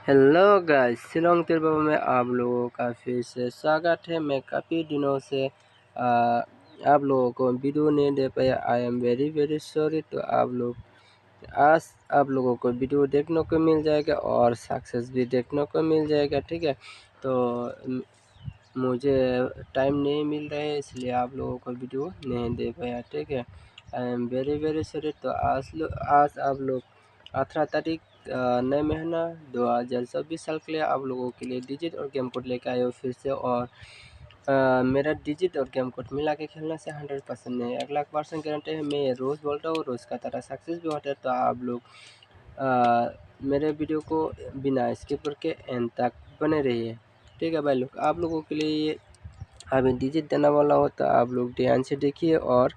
Hello guys, Shillong तिरबाबा में आप लोगों का फिर से स्वागत है। मैं काफ़ी दिनों से आप लोगों को वीडियो नहीं दे पाया। I am very sorry. तो आज आप लोगों को वीडियो देखने को मिल जाएगा और सक्सेस भी देखने को मिल जाएगा, ठीक है। तो मुझे टाइम नहीं मिल रहा है, इसलिए आप लोगों को वीडियो नहीं दे पाया, ठीक है। I am very sorry. तो आज आप लोग 18 तारीख नए महीना 2024 साल के लिए आप लोगों के लिए डिजिट और गेम कोड लेकर आए हो फिर से। और मेरा डिजिट और गेम कोड मिला के खेलने से 100% नहीं, 1,00,000% गारंटी है। मैं रोज़ बोलता हूँ, रोज़ का तरह सक्सेस भी होता है। तो आप लोग मेरे वीडियो को बिना स्किप करके एंड तक बने रहिए, ठीक है भाई लोग। आप लोगों के लिए अभी डिजिट देने वाला हो, तो आप लोग ध्यान से देखिए और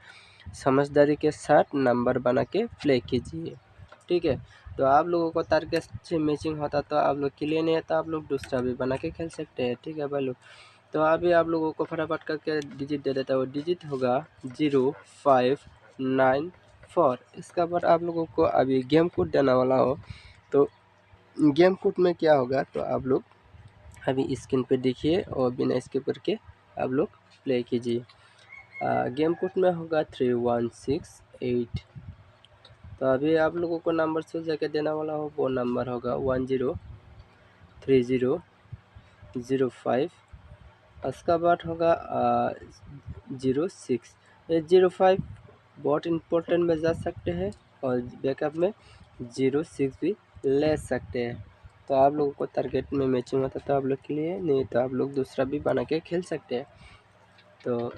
समझदारी के साथ नंबर बना के प्ले कीजिए, ठीक है। तो आप लोगों को टारगेट से मैचिंग होता तो आप लोग क्लियर नहीं है, तो आप लोग दूसरा भी बना के खेल सकते हैं, ठीक है भाई लोग। तो अभी आप लोगों को फटाफट करके डिजिट दे देता हूँ। डिजिट होगा 0594। इसका बाद आप लोगों को अभी गेम कोड देने वाला हो। तो गेम कोड में क्या होगा, तो आप लोग अभी स्क्रीन पे देखिए और बिना स्किप करके आप लोग प्ले कीजिए। गेम कोड में होगा 3168। तो अभी आप लोगों को नंबर से जाके देने वाला हो, वो नंबर होगा 103005। उसका बाद होगा 06। ये 05 बहुत इम्पोर्टेंट में जा सकते हैं और बैकअप में 06 भी ले सकते हैं। तो आप लोगों को टारगेट में मैचिंग होता तो आप लोग के लिए, नहीं तो आप लोग दूसरा भी बना के खेल सकते हैं। तो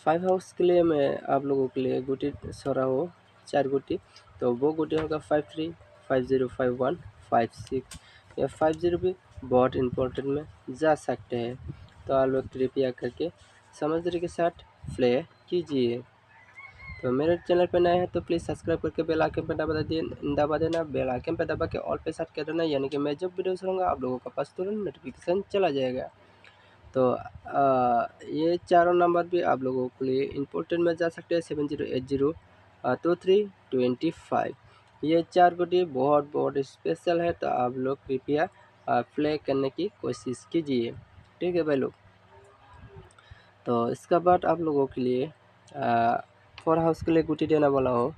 5 हाउस के लिए मैं आप लोगों के लिए गुटी छोड़ा हो 4 गुटी। तो वो गुटी होगा 53 50 51 56 या 50 भी बहुत इम्पोर्टेंट में जा सकते हैं। तो आप लोग कृपया करके समझदारी के साथ प्ले कीजिए। तो मेरे चैनल पर नए हैं तो प्लीज़ सब्सक्राइब करके बेल आइकन पर दबा देना। बेल आइकन पर दबा के ऑल पे सेट कर देना, यानी कि मैं जब वीडियो छोड़ूंगा आप लोगों के पास तुरंत नोटिफिकेशन चला जाएगा। तो ये चारों नंबर भी आप लोगों के लिए इम्पोर्टेंट में जा सकते हैं। 70802325। ये 4 गुटी बहुत स्पेशल है, तो आप लोग कृपया प्ले करने की कोशिश कीजिए, ठीक है भाई लोग। तो इसका बाद आप लोगों के लिए 4 हाउस के लिए गुटी देने वाला हो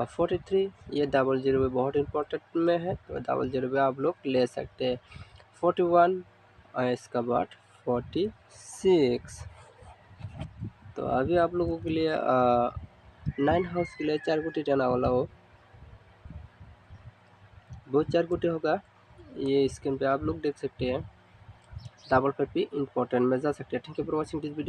43। ये 00 भी बहुत इम्पोर्टेंट में है, तो 00 भी आप लोग ले सकते हैं। 41 इसका बाद 46। तो अभी आप लोगों के लिए 9 हाउस के लिए 4 गुटी देने वाला हो। वो 4 गुटी होगा, ये स्क्रीन पे आप लोग देख सकते हैं। 55 भी इम्पोर्टेंट में जा सकते हैं। Thank you for watching this video.